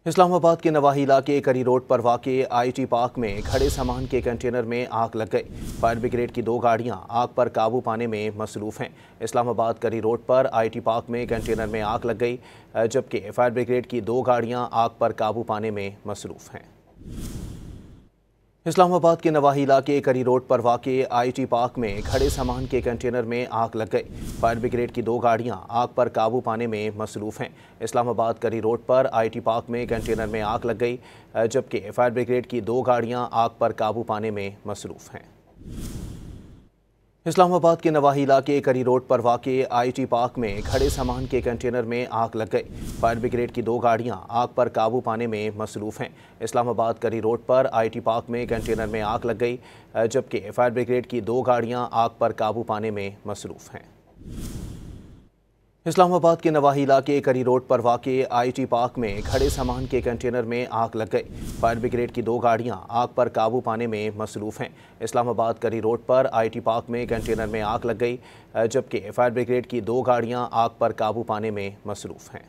इस्लामाबाद के नवाही इलाके करी रोड पर वाक़े आईटी पार्क में खड़े सामान के कंटेनर में आग लग गई। फायर ब्रिगेड की 2 गाड़ियां आग पर काबू पाने में मसरूफ़ हैं। इस्लामाबाद करी रोड पर आईटी पार्क में कंटेनर में आग लग गई, जबकि फायर ब्रिगेड की 2 गाड़ियां आग पर काबू पाने में मसरूफ़ हैं। इस्लामाबाद के नवाही इलाके करी रोड पर वाक़े आईटी पार्क में खड़े सामान के कंटेनर में आग लग गई। फायर ब्रिगेड की 2 गाड़ियां आग पर काबू पाने में मसरूफ़ हैं। इस्लामाबाद करी रोड पर आईटी पार्क में कंटेनर में आग लग गई, जबकि फायर ब्रिगेड की 2 गाड़ियां आग पर काबू पाने में मसरूफ़ हैं। इस्लामाबाद के नवाही इलाके करी रोड पर वाक़े आईटी पार्क में खड़े सामान के कंटेनर में आग लग गई। फायर ब्रिगेड की 2 गाड़ियां आग पर काबू पाने में मसरूफ़ हैं। इस्लामाबाद करी रोड पर आईटी पार्क में कंटेनर में आग लग गई, जबकि फायर ब्रिगेड की 2 गाड़ियां आग पर काबू पाने में मसरूफ़ हैं। इस्लामाबाद के नवाही इलाके करी रोड पर वाक़े आईटी पार्क में खड़े सामान के कंटेनर में आग लग गई। फायर ब्रिगेड की 2 गाड़ियां आग पर काबू पाने में मसरूफ़ हैं। इस्लामाबाद करी रोड पर आईटी पार्क में कंटेनर में आग लग गई, जबकि फायर ब्रिगेड की 2 गाड़ियां आग पर काबू पाने में मसरूफ़ हैं।